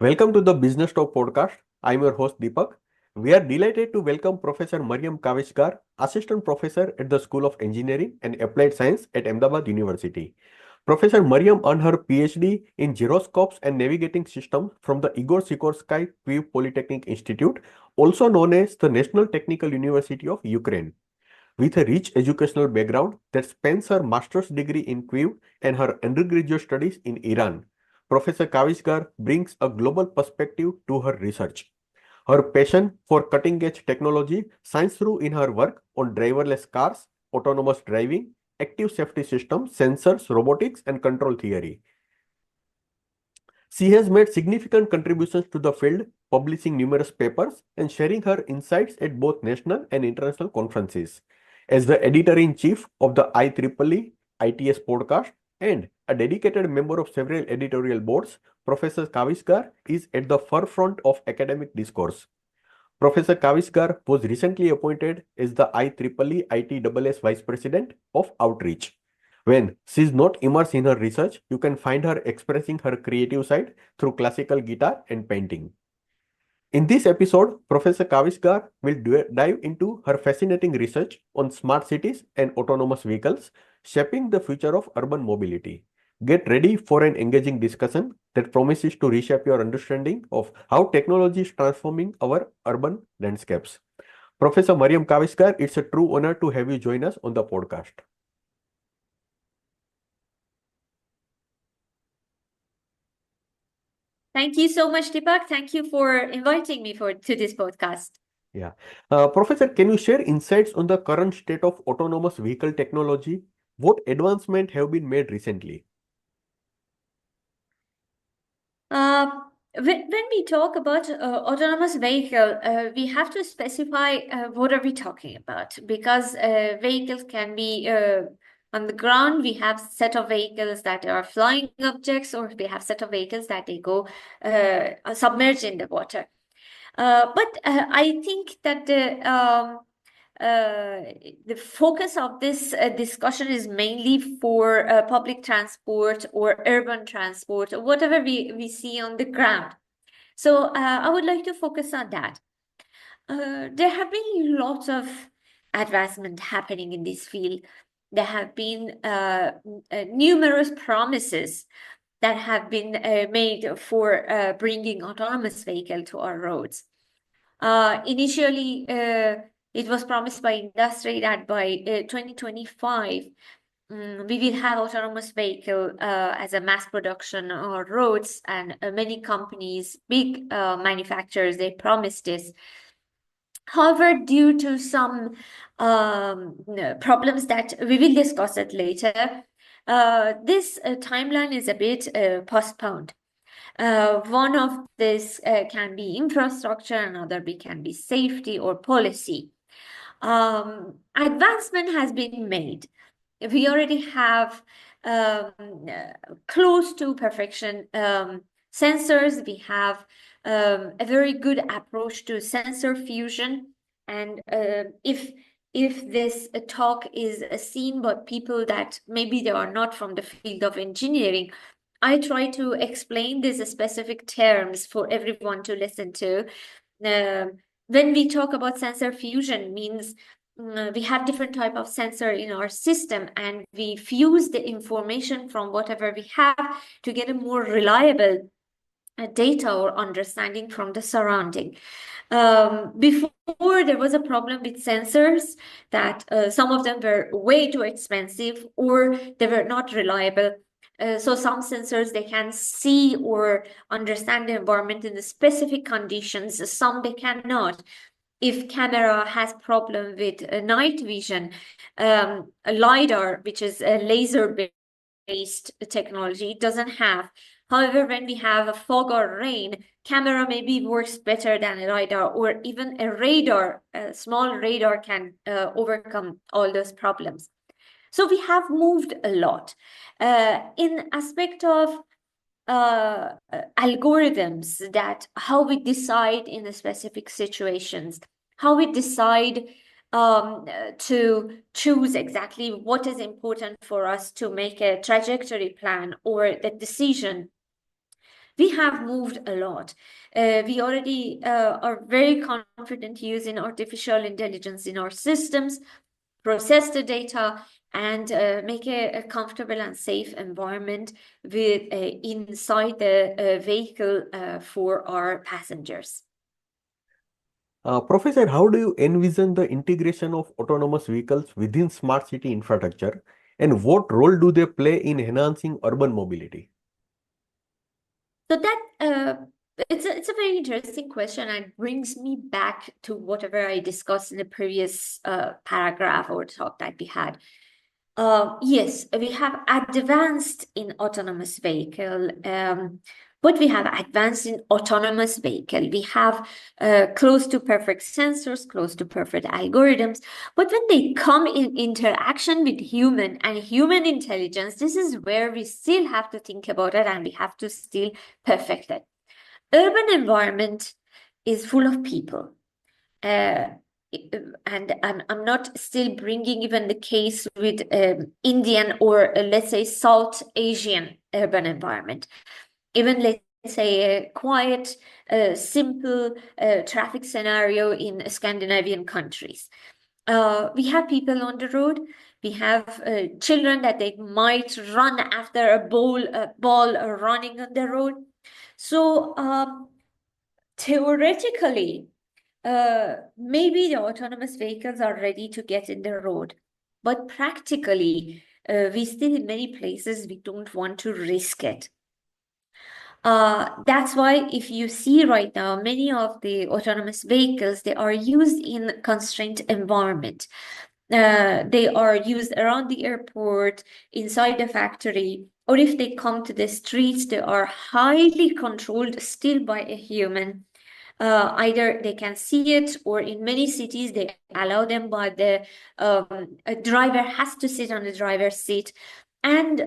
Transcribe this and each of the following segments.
Welcome to the Business Talk podcast. I'm your host Deepak. We are delighted to welcome Professor Maryam Kaveshgar, Assistant Professor at the School of Engineering and Applied Science at Ahmedabad University. Professor Maryam earned her PhD in Gyroscopes and Navigating Systems from the Igor Sikorsky Kyiv Polytechnic Institute, also known as the National Technical University of Ukraine. With a rich educational background that spans her master's degree in Kyiv and her undergraduate studies in Iran, Professor Kavishgar brings a global perspective to her research. Her passion for cutting-edge technology shines through in her work on driverless cars, autonomous driving, active safety systems, sensors, robotics, and control theory. She has made significant contributions to the field, publishing numerous papers and sharing her insights at both national and international conferences. As the editor-in-chief of the IEEE ITS Podcast and a dedicated member of several editorial boards, Professor Kavishgar is at the forefront of academic discourse. Professor Kavishgar was recently appointed as the IEEE ITSS Vice President of Outreach. When she is not immersed in her research, you can find her expressing her creative side through classical guitar and painting. In this episode, Professor Kavishgar will dive into her fascinating research on smart cities and autonomous vehicles, shaping the future of urban mobility. Get ready for an engaging discussion that promises to reshape your understanding of how technology is transforming our urban landscapes. Professor Maryam Kavishgar, it's a true honor to have you join us on the podcast. Thank you so much, Deepak. Thank you for inviting me to this podcast. Yeah. Professor, can you share insights on the current state of autonomous vehicle technology? What advancements have been made recently? When we talk about autonomous vehicle, we have to specify what are we talking about, because vehicles can be on the ground. We have set of vehicles that are flying objects, or we have set of vehicles that they go submerged in the water. But I think that the focus of this discussion is mainly for public transport or urban transport, or whatever we see on the ground. So I would like to focus on that. There have been lots of advancement happening in this field. There have been numerous promises that have been made for bringing autonomous vehicle to our roads. Initially, it was promised by industry that by 2025, we will have autonomous vehicle as a mass production on roads, and many companies, big manufacturers, they promised this. However, due to some problems that we will discuss it later, this timeline is a bit postponed. One of this can be infrastructure, another can be safety or policy. Advancement has been made. We already have close to perfection sensors. We have a very good approach to sensor fusion. And if this talk is seen by people that maybe they are not from the field of engineering, I try to explain these specific terms for everyone to listen to. When we talk about sensor fusion, means we have different type of sensor in our system, and we fuse the information from whatever we have to get a more reliable data or understanding from the surrounding. Before, there was a problem with sensors that some of them were way too expensive, or they were not reliable. So some sensors, they can see or understand the environment in the specific conditions. Some they cannot. If camera has problem with night vision, a LiDAR, which is a laser-based technology, it doesn't have. However, when we have a fog or rain, camera maybe works better than a LiDAR, or even a radar. A small radar can overcome all those problems. So we have moved a lot. In aspect of algorithms, that how we decide in the specific situations, how we decide to choose exactly what is important for us to make a trajectory plan or the decision. we have moved a lot. We already are very confident using artificial intelligence in our systems, process the data, and make a comfortable and safe environment with inside the vehicle for our passengers. Professor, how do you envision the integration of autonomous vehicles within smart city infrastructure, and what role do they play in enhancing urban mobility? So that it's a very interesting question, and brings me back to whatever I discussed in the previous paragraph or talk that we had. Yes, we have advanced in autonomous vehicle, but we have advanced in autonomous vehicle. We have close to perfect sensors, close to perfect algorithms. But when they come in interaction with human and human intelligence, this is where we still have to think about it, and we have to still perfect it. Urban environment is full of people. And I'm not still bringing even the case with Indian or let's say South Asian urban environment. Even let's say a quiet, simple traffic scenario in Scandinavian countries. We have people on the road. We have children that they might run after a ball running on the road. So theoretically, maybe the autonomous vehicles are ready to get in the road, but practically, we still in many places we don't want to risk it. That's why if you see right now, many of the autonomous vehicles, they are used in constrained environment. They are used around the airport, inside the factory, or if they come to the streets, they are highly controlled still by a human. Either they can see it, or in many cities they allow them, but the a driver has to sit on the driver's seat. And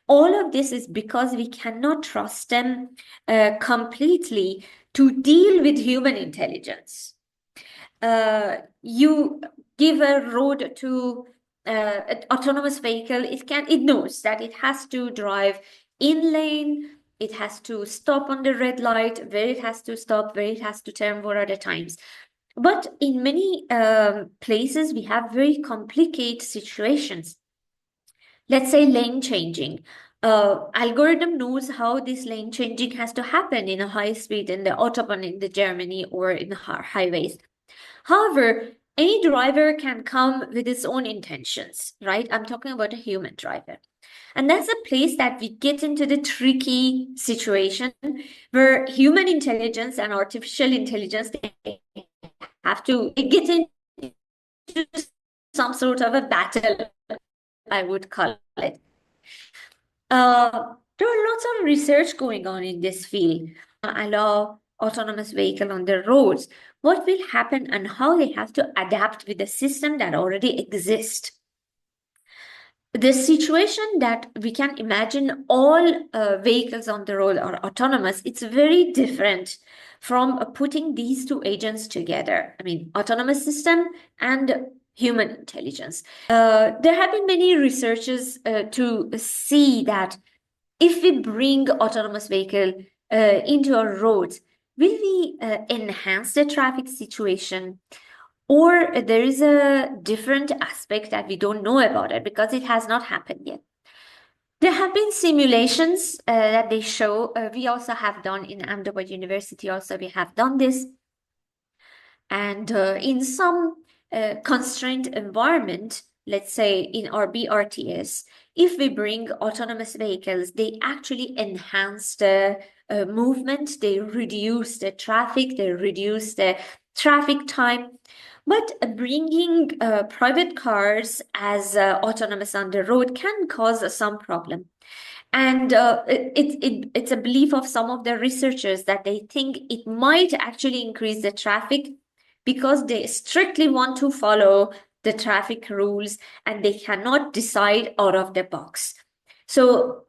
all of this is because we cannot trust them completely to deal with human intelligence. You give a road to an autonomous vehicle, it knows that it has to drive in lane, it has to stop on the red light, where it has to stop, where it has to turn, what are the times. But in many places, we have very complicated situations. Let's say lane changing. Algorithm knows how this lane changing has to happen in a high speed in the autobahn in the Germany or in the highways. However, any driver can come with his own intentions, right? I'm talking about a human driver. And that's a place that we get into the tricky situation where human intelligence and artificial intelligence, they have to get into some sort of a battle, I would call it. There are lots of research going on in this field. Allow autonomous vehicle on the roads. What will happen and how they have to adapt with the system that already exists. The situation that we can imagine all vehicles on the road are autonomous, it's very different from putting these two agents together. I mean, autonomous system and human intelligence. There have been many researches to see that if we bring autonomous vehicle into our roads, will we enhance the traffic situation? Or there is a different aspect that we don't know about it because it has not happened yet. There have been simulations that they show. We also have done in Ahmedabad University, also we have done this. And in some constrained environment, let's say in our BRTS, if we bring autonomous vehicles, they actually enhance the movement, they reduce the traffic, they reduce the traffic time. But bringing private cars as autonomous on the road can cause some problem. And it's a belief of some of the researchers that they think it might actually increase the traffic because they strictly want to follow the traffic rules and they cannot decide out of the box. So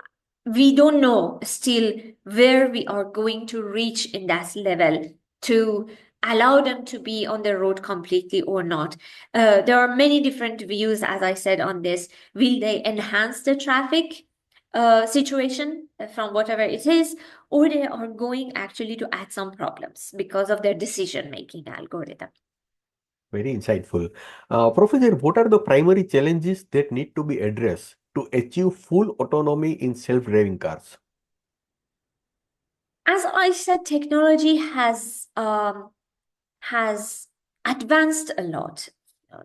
we don't know still where we are going to reach in that level to allow them to be on the road completely or not. There are many different views, as I said, on this. Will they enhance the traffic? situation from whatever it is, or they are going actually to add some problems because of their decision-making algorithm. Very insightful. Professor, what are the primary challenges that need to be addressed to achieve full autonomy in self-driving cars? As I said, technology has advanced a lot.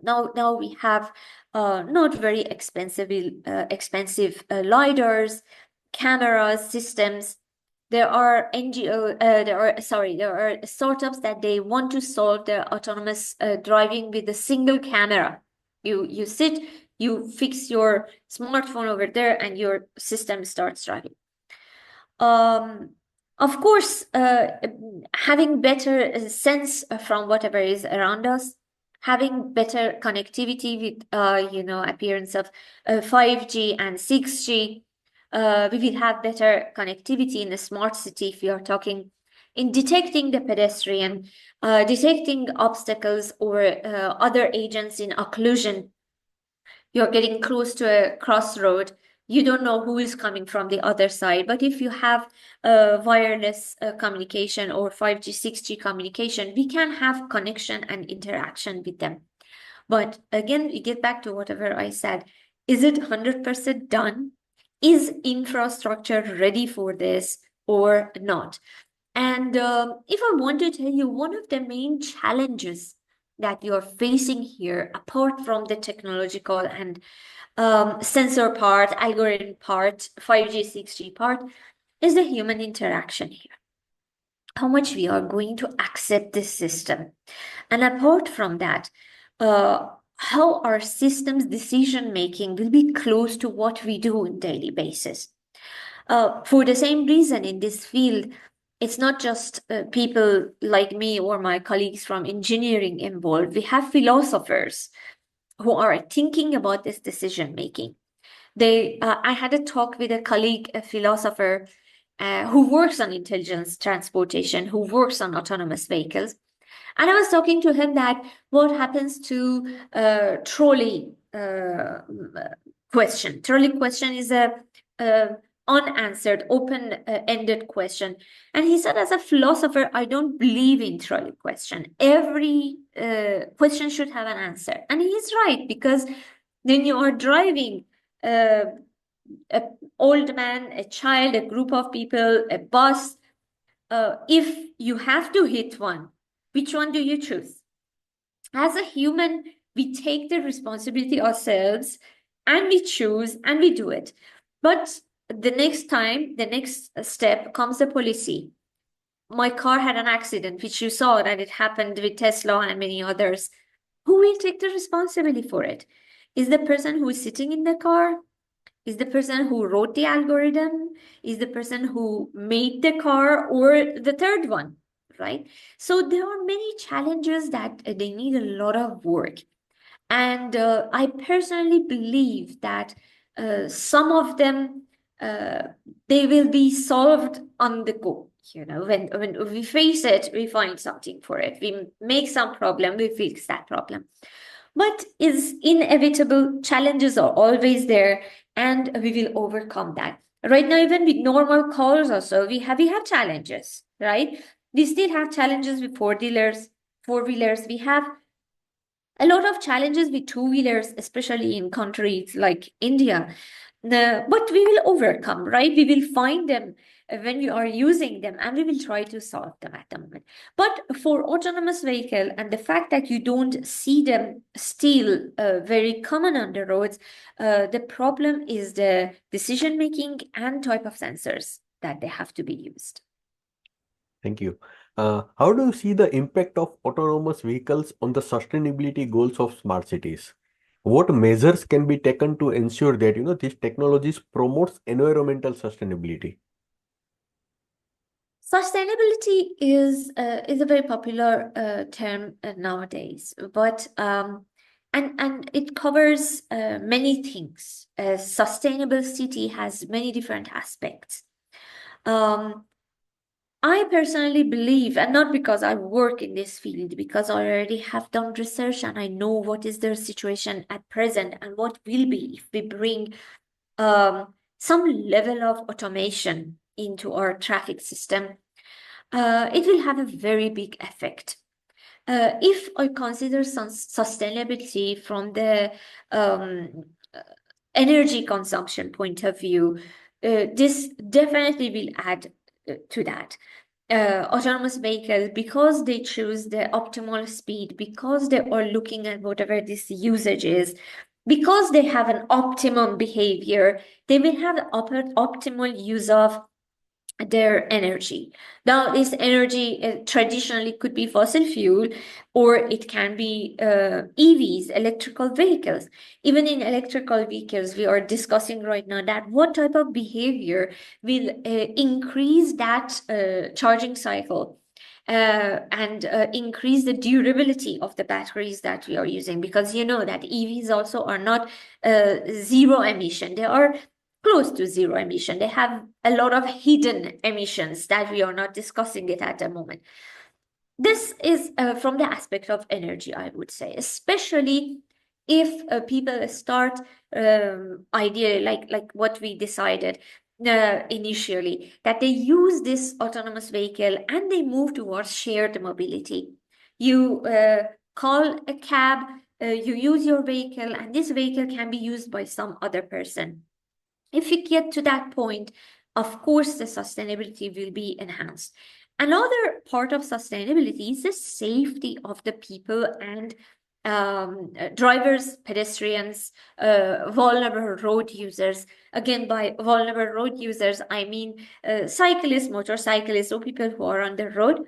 Now we have not very expensive lidars, cameras, systems. There are startups that they want to solve their autonomous driving with a single camera. You sit, you fix your smartphone over there, and your system starts driving. Um, of course, having better sense from whatever is around us, having better connectivity with, appearance of 5G and 6G, we will have better connectivity in a smart city if we are talking in detecting the pedestrian, detecting obstacles or other agents in occlusion. You're getting close to a crossroad, you don't know who is coming from the other side. But if you have wireless communication or 5G, 6G communication, we can have connection and interaction with them. But again, we get back to whatever I said. Is it 100% done? Is infrastructure ready for this or not? And if I want to tell you, one of the main challenges that you're facing here, apart from the technological and sensor part, algorithm part, 5G, 6G part, is the human interaction here. How much we are going to accept this system. And apart from that, how our system's decision making will be close to what we do on daily basis. For the same reason, in this field, it's not just people like me or my colleagues from engineering involved. We have philosophers who are thinking about this decision making. I had a talk with a colleague, a philosopher, who works on intelligence transportation, who works on autonomous vehicles. And I was talking to him that what happens to trolley question. Trolley question is a unanswered, open-ended question. And he said, as a philosopher, I don't believe in trolley question. Every question should have an answer. And he's right, because then you are driving an old man, a child, a group of people, a bus. If you have to hit one, which one do you choose? As a human, we take the responsibility ourselves and we choose and we do it. But the next time, the next step comes the policy. My car had an accident, which you saw that it happened with Tesla and many others. Who will take the responsibility for it? Is the person who is sitting in the car? Is the person who wrote the algorithm? Is the person who made the car, or the third one, right? So there are many challenges that they need a lot of work. And I personally believe that some of them, they will be solved on the go. When we face it, we find something for it. We make some problem, we fix that problem. But it's inevitable. Challenges are always there, and we will overcome that. Right now, even with normal cars also, we have challenges, right? We still have challenges with four-wheelers. We have a lot of challenges with two-wheelers, especially in countries like India. But we will overcome, right? We will find them when we are using them, and we will try to solve them at the moment. But for autonomous vehicle, and the fact that you don't see them still very common on the roads, the problem is the decision making and type of sensors that they have to be used. Thank you. How do you see the impact of autonomous vehicles on the sustainability goals of smart cities? What measures can be taken to ensure that these technologies promotes environmental sustainability? Sustainability is a very popular term nowadays, but and it covers many things. A sustainable city has many different aspects. I personally believe, and not because I work in this field, because I already have done research and I know what is their situation at present and what will be if we bring some level of automation into our traffic system, it will have a very big effect. If I consider some sustainability from the energy consumption point of view, this definitely will add to that. Autonomous vehicles, because they choose the optimal speed, because they are looking at whatever this usage is, because they have an optimum behavior, they will have optimal use of their energy. Now, this energy traditionally could be fossil fuel, or it can be EVs, electrical vehicles. Even in electrical vehicles, we are discussing right now that what type of behavior will increase that charging cycle and increase the durability of the batteries that we are using, because you know that EVs also are not zero emission. They are close to zero emission. They have a lot of hidden emissions that we are not discussing it at the moment. This is from the aspect of energy, I would say, especially if people start ideally like what we decided initially, that they use this autonomous vehicle and they move towards shared mobility. You call a cab, you use your vehicle, and this vehicle can be used by some other person. If you get to that point, of course, the sustainability will be enhanced. Another part of sustainability is the safety of the people and drivers, pedestrians, vulnerable road users. Again, by vulnerable road users, I mean cyclists, motorcyclists, or people who are on the road.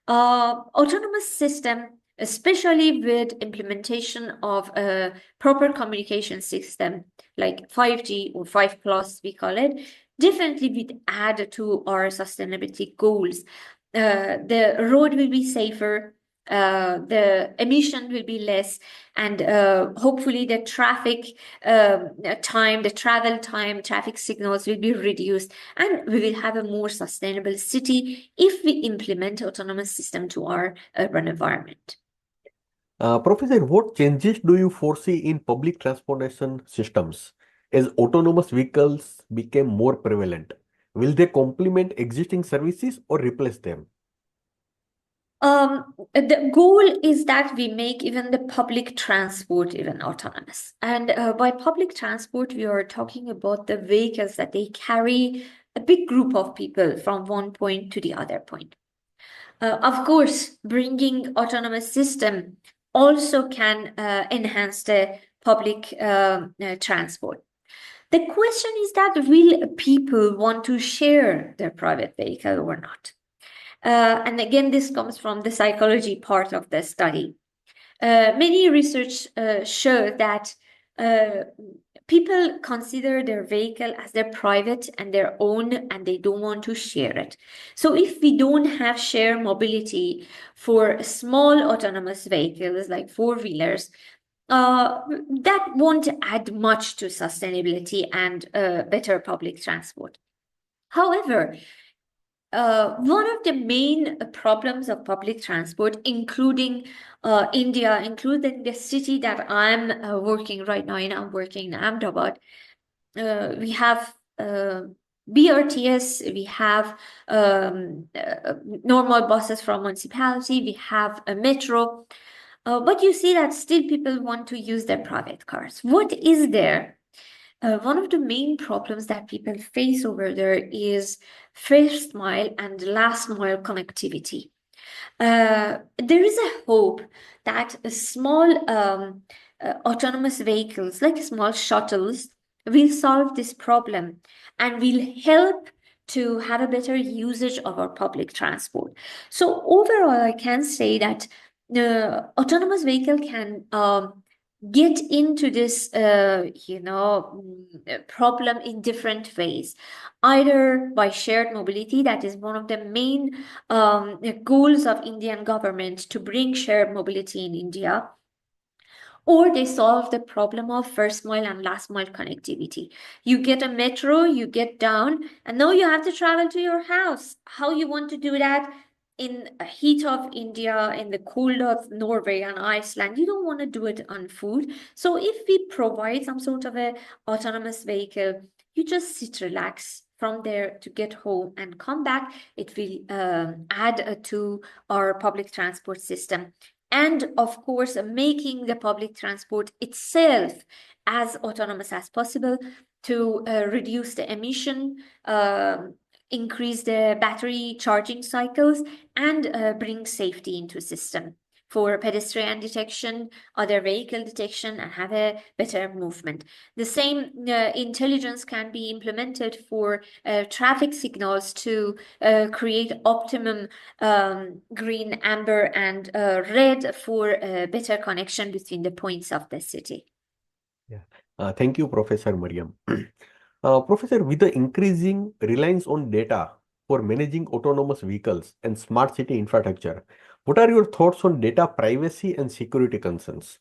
Autonomous system, especially with implementation of a proper communication system like 5G or 5 plus, we call it, definitely would add to our sustainability goals. The road will be safer, the emission will be less, and hopefully the traffic time, the travel time, traffic signals will be reduced, and we will have a more sustainable city if we implement autonomous system to our urban environment. Professor, what changes do you foresee in public transportation systems as autonomous vehicles become more prevalent? Will they complement existing services or replace them? The goal is that we make even the public transport even autonomous. And by public transport, we are talking about the vehicles that they carry a big group of people from one point to the other point. Of course, bringing autonomous system also can enhance the public transport. The question is that will people want to share their private vehicle or not? And again, this comes from the psychology part of the study. Many research show that people consider their vehicle as their private and their own, and they don't want to share it. So if we don't have shared mobility for small autonomous vehicles like four-wheelers, that won't add much to sustainability and better public transport. However, one of the main problems of public transport, including India, including the city that I'm working right now in, I'm working in Ahmedabad, we have BRTS, we have normal buses from municipality, we have a metro, but you see that still people want to use their private cars. What is there? One of the main problems that people face over there is first mile and last mile connectivity. There is a hope that small autonomous vehicles, like small shuttles, will solve this problem and will help to have a better usage of our public transport. So overall, I can say that the autonomous vehicle can get into this problem in different ways, either by shared mobility, that is one of the main goals of Indian government, to bring shared mobility in India, or they solve the problem of first mile and last mile connectivity. You get a metro, you get down, and now you have to travel to your house. How you want to do that? In the heat of India, in the cold of Norway and Iceland, you don't want to do it on foot. So if we provide some sort of a autonomous vehicle, you just sit, relax from there to get home and come back. It will add to our public transport system. And of course, making the public transport itself as autonomous as possible to reduce the emission, increase the battery charging cycles, and bring safety into system for pedestrian detection, other vehicle detection, and have a better movement. The same intelligence can be implemented for traffic signals to create optimum green, amber, and red for a better connection between the points of the city. Yeah. Thank you, Professor Maryam. Professor, with the increasing reliance on data for managing autonomous vehicles and smart city infrastructure, what are your thoughts on data privacy and security concerns?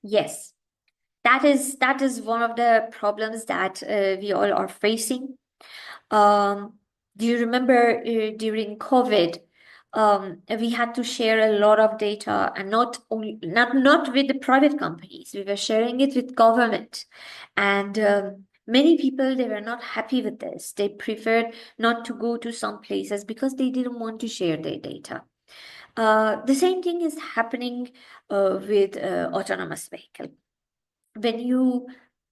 Yes, that is one of the problems that we all are facing. Do you remember during COVID, we had to share a lot of data, and not with the private companies. We were sharing it with government, and many people, they were not happy with this. They preferred not to go to some places because they didn't want to share their data. The same thing is happening with autonomous vehicle. When you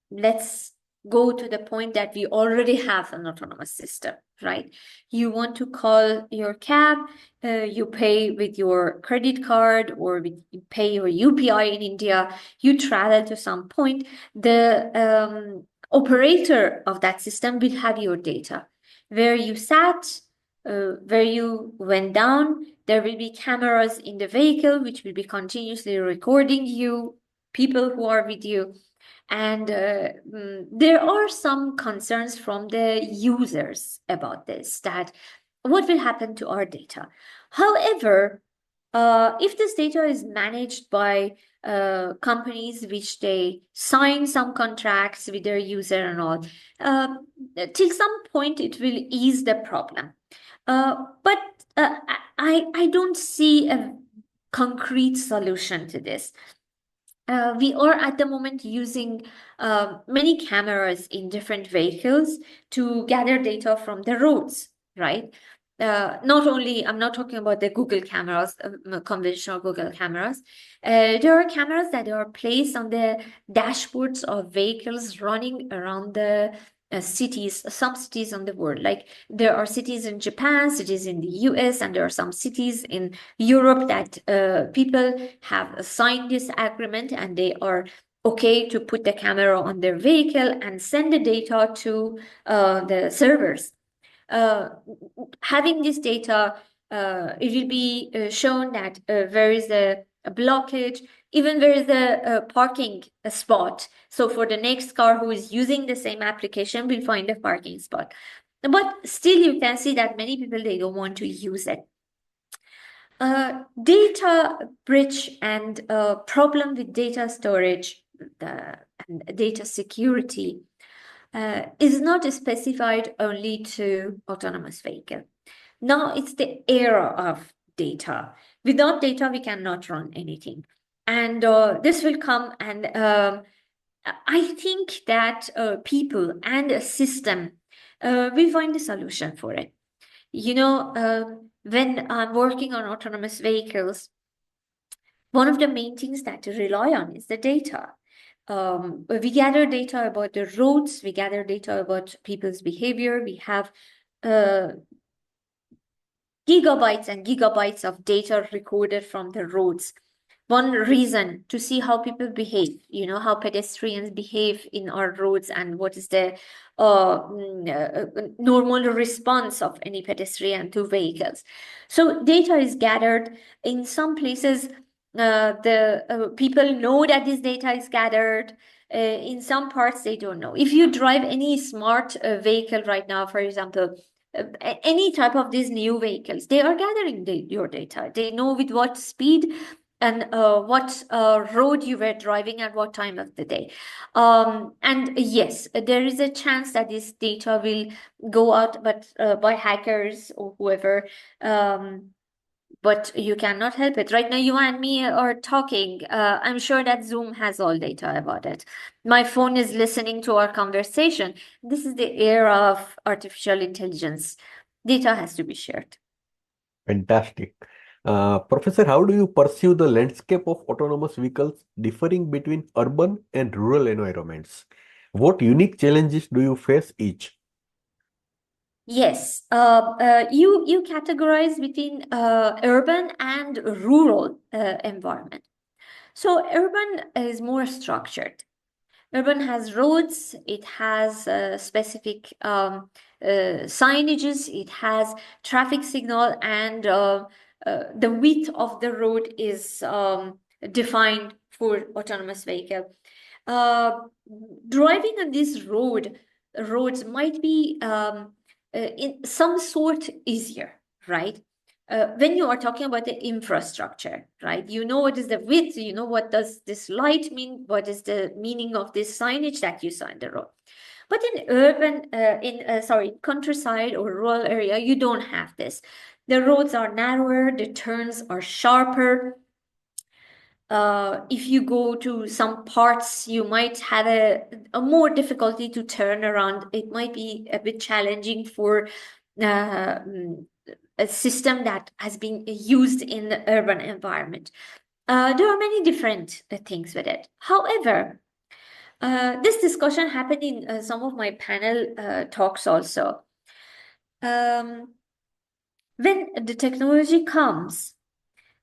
let's go to the point that we already have an autonomous system, right? You want to call your cab, you pay with your credit card or you pay your UPI in India, you travel to some point, the operator of that system will have your data. Where you sat, where you went down, there will be cameras in the vehicle which will be continuously recording you, people who are with you. And there are some concerns from the users about this, that what will happen to our data. However, if this data is managed by companies which they sign some contracts with their user and all, till some point it will ease the problem. But I don't see a concrete solution to this. We are at the moment using many cameras in different vehicles to gather data from the roads, right? Not only, I'm not talking about the Google cameras, conventional Google cameras. There are cameras that are placed on the dashboards of vehicles running around the cities, some cities on the world. Like there are cities in Japan, cities in the US, and there are some cities in Europe that people have signed this agreement and they are okay to put the camera on their vehicle and send the data to the servers. Having this data, it will be shown that where is the blockage, even where is the parking spot. So for the next car who is using the same application will find a parking spot. But still you can see that many people, they don't want to use it. Data breach and problem with data storage and data security is not specified only to autonomous vehicle. Now it's the era of data. Without data, we cannot run anything. And this will come, and I think that people and a system will find a solution for it. You know, when I'm working on autonomous vehicles, one of the main things that to rely on is the data. We gather data about the roads, we gather data about people's behavior, we have gigabytes and gigabytes of data recorded from the roads. One reason to see how people behave, you know, how pedestrians behave in our roads and what is the normal response of any pedestrian to vehicles. So data is gathered. In some places, the people know that this data is gathered. In some parts, they don't know. If you drive any smart vehicle right now, for example, any type of these new vehicles, they are gathering your data. They know with what speed and what road you were driving at what time of the day. And yes, there is a chance that this data will go out, but by hackers or whoever, but you cannot help it. Right now, you and me are talking. I'm sure that Zoom has all data about it. My phone is listening to our conversation. This is the era of artificial intelligence. Data has to be shared. Fantastic. Professor, how do you pursue the landscape of autonomous vehicles differing between urban and rural environments? What unique challenges do you face each? Yes, you categorize between urban and rural environment. So urban is more structured. Urban has roads, it has specific signages, it has traffic signal, and the width of the road is defined for autonomous vehicle. Uh, Driving on this roads might be in some sort easier, right? When you are talking about the infrastructure, right? You know what is the width, you know what does this light mean, what is the meaning of this signage that you saw on the road. But in countryside or rural area, you don't have this. The roads are narrower, the turns are sharper. If you go to some parts, you might have a more difficulty to turn around. It might be a bit challenging for uh, a system that has been used in the urban environment. There are many different things with it. However, this discussion happened in some of my panel talks also. Um, when the technology comes,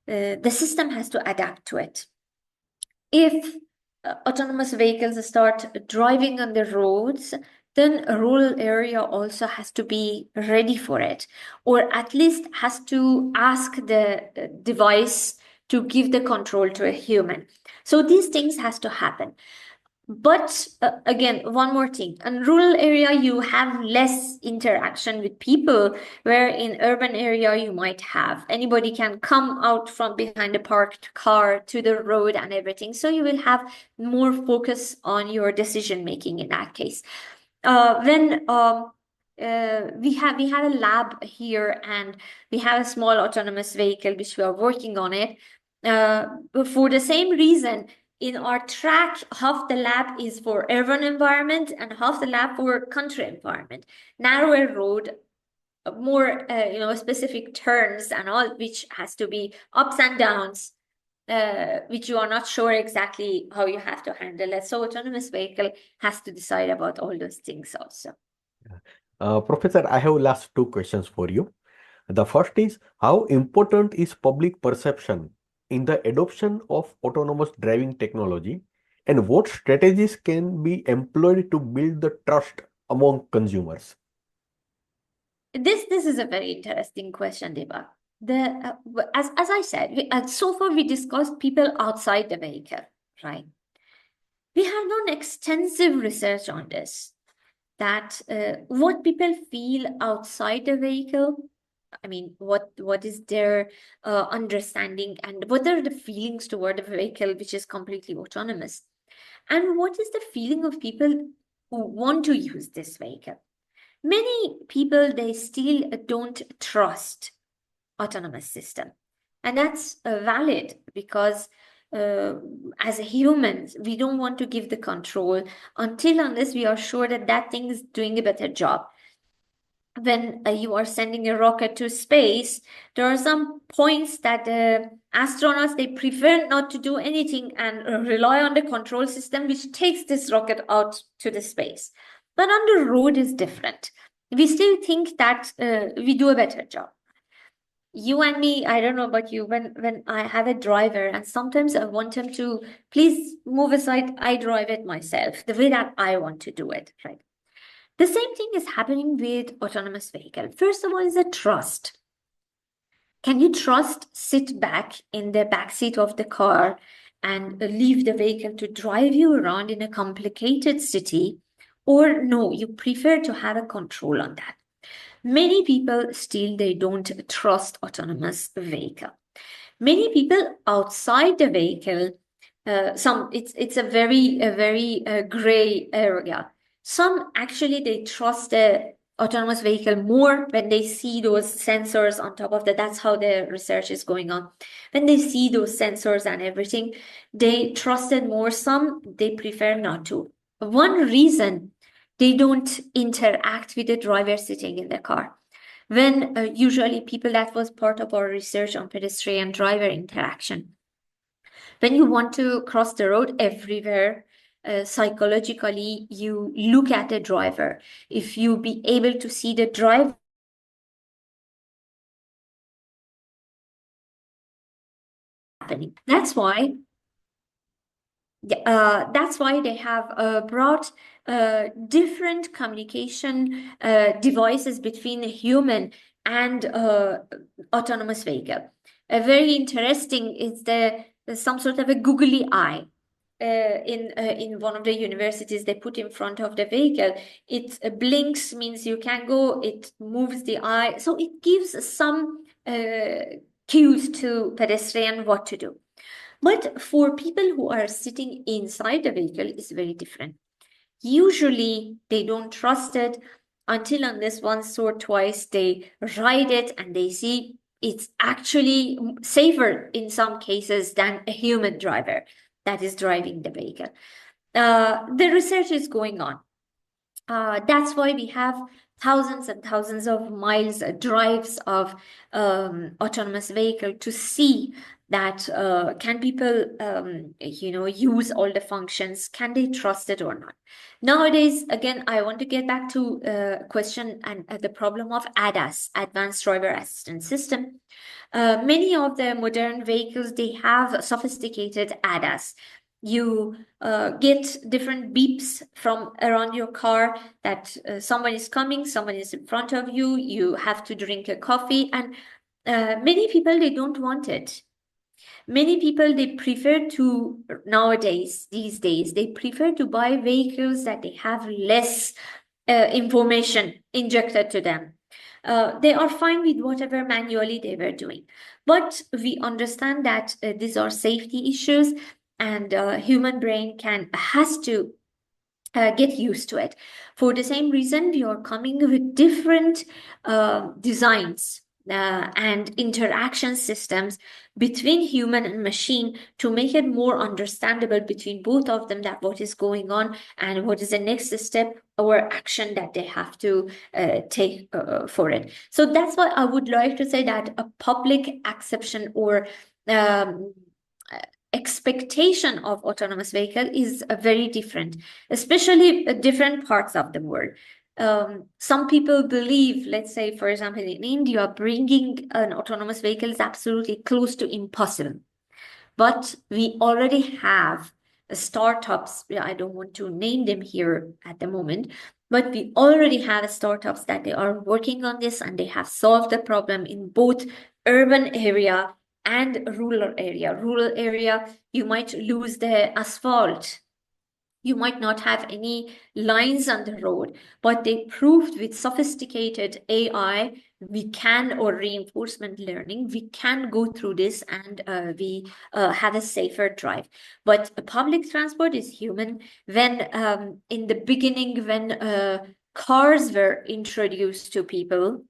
the system has to adapt to it. If autonomous vehicles start driving on the roads, then a rural area also has to be ready for it, or at least has to ask the device to give the control to a human. So these things has to happen. But again, one more thing. In rural area, you have less interaction with people, where in urban area, you might have. Anybody can come out from behind a parked car to the road and everything. So you will have more focus on your decision making in that case. When we have a lab here, and we have a small autonomous vehicle which we are working on it. For the same reason, in our track, half the lab is for urban environment and half the lab for country environment. Narrower road, more specific turns and all, which has to be ups and downs, which you are not sure exactly how you have to handle it. So autonomous vehicle has to decide about all those things also. Professor, I have last two questions for you. The first is, how important is public perception in the adoption of autonomous driving technology, and what strategies can be employed to build the trust among consumers? This is a very interesting question, Deba. As I said, so far we discussed people outside the vehicle, right? We have done extensive research on this, that what people feel outside the vehicle. I mean, what is their understanding, and what are the feelings toward the vehicle which is completely autonomous, and what is the feeling of people who want to use this vehicle. Many people, they still don't trust autonomous system, and that's valid, because as humans, we don't want to give the control unless we are sure that that thing is doing a better job. When you are sending a rocket to space, there are some points that astronauts, they prefer not to do anything and rely on the control system which takes this rocket out to the space. But on the road is different. We still think that we do a better job. You and me, I don't know about you, when I have a driver and sometimes I want him to please move aside, I drive it myself the way that I want to do it, right? The same thing is happening with autonomous vehicle. First of all is a trust. Can you trust sit back in the back seat of the car and leave the vehicle to drive you around in a complicated city? Or no, you prefer to have a control on that. Many people still, they don't trust autonomous vehicle. Many people outside the vehicle, it's a very gray area. Some actually, they trust the autonomous vehicle more when they see those sensors on top of that. That's how the research is going on. When they see those sensors and everything, they trust it more. Some, they prefer not to. One reason, they don't interact with the driver sitting in the car. When usually people, that was part of our research on pedestrian driver interaction. When you want to cross the road everywhere, psychologically, you look at the driver. If you be able to see the driver happening, that's why they have brought different communication devices between a human and autonomous vehicle. Very interesting is some sort of a googly eye. In one of the universities, they put in front of the vehicle. It blinks, means you can go. It moves the eye, so it gives some cues to pedestrian what to do. But for people who are sitting inside the vehicle, it's very different. Usually, they don't trust it until unless once or twice they ride it and they see it's actually safer in some cases than a human driver that is driving the vehicle. The research is going on. That's why we have thousands and thousands of miles drives of autonomous vehicle to see that can people use all the functions, can they trust it or not. Nowadays, again, I want to get back to question and the problem of ADAS, Advanced Driver Assistance System. Many of the modern vehicles, they have sophisticated ADAS. You get different beeps from around your car that someone is coming, someone is in front of you, you have to drink a coffee, and many people, they don't want it. Many people, they prefer to, these days, they prefer to buy vehicles that they have less information injected to them. They are fine with whatever manually they were doing. But we understand that these are safety issues, and human brain has to get used to it. For the same reason, we are coming with different designs and interaction systems between human and machine to make it more understandable between both of them, that what is going on and what is the next step or action that they have to take for it. So that's why I would like to say that a public acceptance or expectation of autonomous vehicle is very different, especially different parts of the world. Some people believe, let's say, for example, in India, bringing an autonomous vehicle is absolutely close to impossible. But we already have startups, I don't want to name them here at the moment, but we already have startups that they are working on this, and they have solved the problem in both urban area and rural area. Rural area, you might lose the asphalt. You might not have any lines on the road, but they proved with sophisticated AI, we can, or reinforcement learning, we can go through this, and we have a safer drive. But public transport is human. When in the beginning, when cars were introduced to people,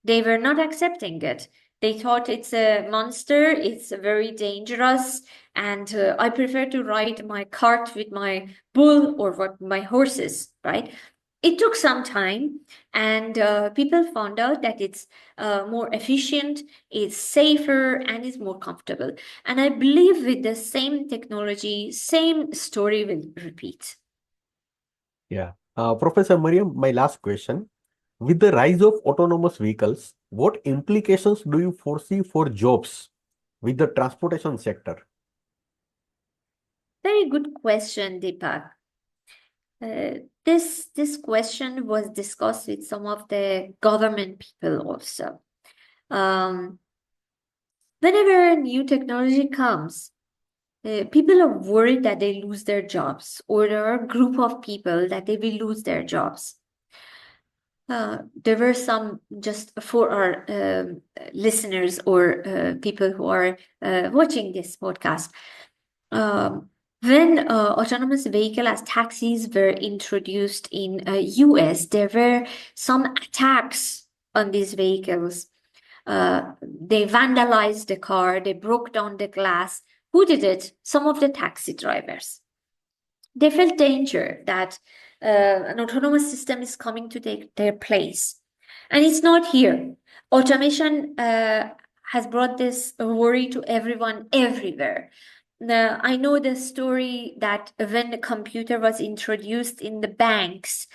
they were not accepting it. They thought it's a monster, it's very dangerous, and I prefer to ride my cart with my bull or what my horses, right? It took some time, and people found out that it's more efficient, it's safer, and it's more comfortable. And I believe with the same technology, same story will repeat. Yeah. Professor Maryam, my last question. With the rise of autonomous vehicles, what implications do you foresee for jobs with the transportation sector? Very good question, Deepak. This question was discussed with some of the government people also. Whenever new technology comes, people are worried that they lose their jobs, or there are a group of people that they will lose their jobs. There were some, just for our listeners or people who are watching this podcast. When autonomous vehicle as taxis were introduced in US, there were some attacks on these vehicles. They vandalized the car, they broke down the glass. Who did it? Some of the taxi drivers. They felt danger that an autonomous system is coming to take their place. And it's not here. Automation has brought this worry to everyone everywhere. Now, I know the story that when the computer was introduced in the banks,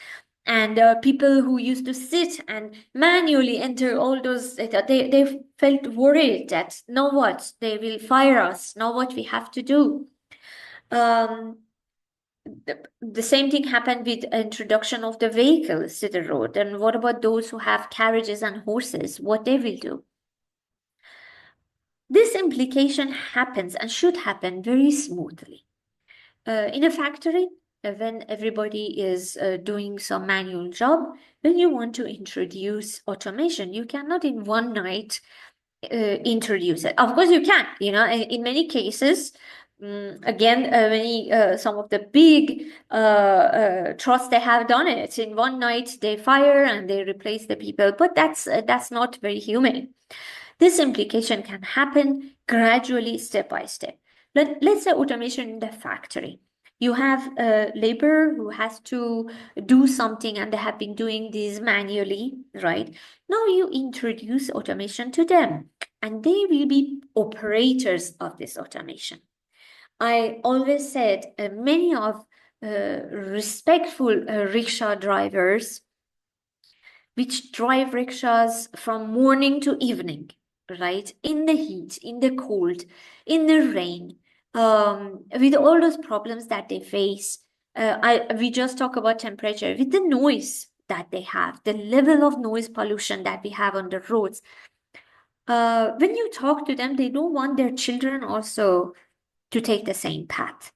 and people who used to sit and manually enter all those data, they felt worried that now what? They will fire us. Now what we have to do? Um, the same thing happened with introduction of the vehicles to the road. And what about those who have carriages and horses? What they will do? This implication happens and should happen very smoothly. In a factory, when everybody is doing some manual job, when you want to introduce automation, you cannot in one night introduce it. Of course, you can. In many cases, again, some of the big trusts they have done it in one night. They fire and they replace the people, but that's not very humane. This implication can happen gradually, step by step. Let's say automation in the factory. You have a laborer who has to do something and they have been doing this manually, right? Now you introduce automation to them and they will be operators of this automation. I always said many of respectful rickshaw drivers, which drive rickshaws from morning to evening, right? In the heat, in the cold, in the rain, with all those problems that they face. We just talk about temperature, with the noise that they have, the level of noise pollution that we have on the roads. When you talk to them, they don't want their children also to take the same path.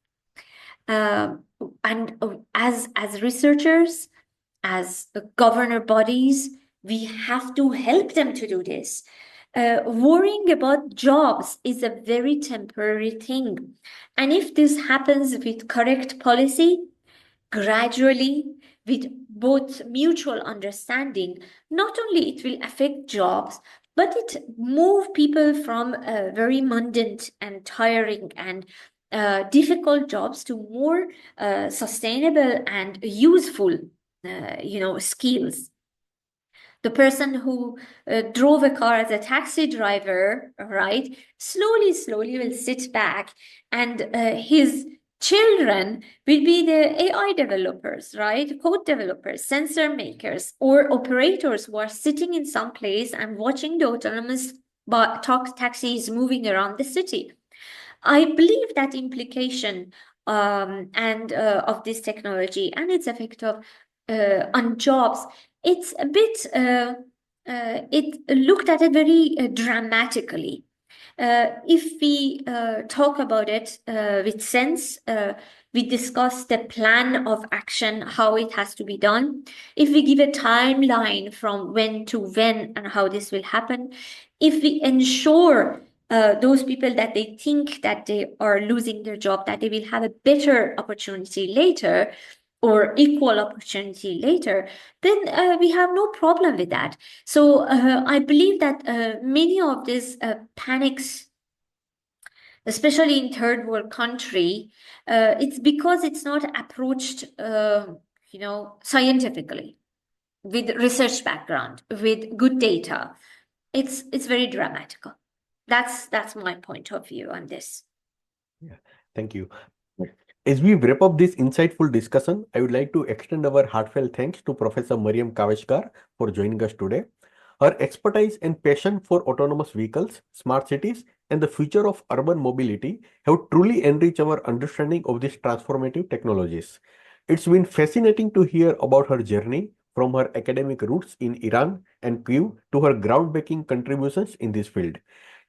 As researchers, as governor bodies, we have to help them to do this. Worrying about jobs is a very temporary thing. And if this happens with correct policy, gradually, with both mutual understanding, not only it will affect jobs, but it move people from very mundane and tiring and difficult jobs to more sustainable and useful skills. The person who drove a car as a taxi driver, right, slowly will sit back and his children will be the AI developers, right? Code developers, sensor makers, or operators who are sitting in some place and watching the autonomous taxis moving around the city. I believe that implication and of this technology and its effect on jobs, it's a bit, it looked at it very dramatically. If we talk about it with sense, we discuss the plan of action, how it has to be done. If we give a timeline from when to when and how this will happen, if we ensure those people that they think that they are losing their job, that they will have a better opportunity later or equal opportunity later, then we have no problem with that. So I believe that many of these panics, especially in third world country, it's because it's not approached, scientifically, with research background, with good data. It's very dramatical. That's my point of view on this. Yeah, thank you. As we wrap up this insightful discussion, I would like to extend our heartfelt thanks to Professor Maryam Kaveshgar for joining us today. Her expertise and passion for autonomous vehicles, smart cities, and the future of urban mobility have truly enriched our understanding of these transformative technologies. It's been fascinating to hear about her journey from her academic roots in Iran and Kyiv to her groundbreaking contributions in this field.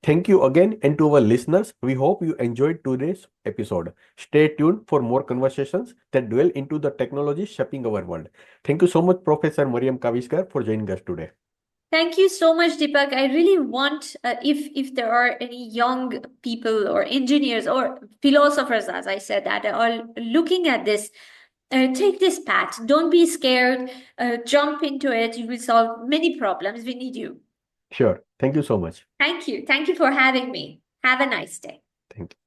Thank you again, and to our listeners, we hope you enjoyed today's episode. Stay tuned for more conversations that dwell into the technology shaping our world. Thank you so much, Professor Maryam Kaveshgar, for joining us today. Thank you so much, Deepak. I really want, if there are any young people or engineers or philosophers, as I said, that are looking at this, take this path. Don't be scared. Jump into it. You will solve many problems. We need you. Sure. Thank you so much. Thank you. Thank you for having me. Have a nice day. Thank you.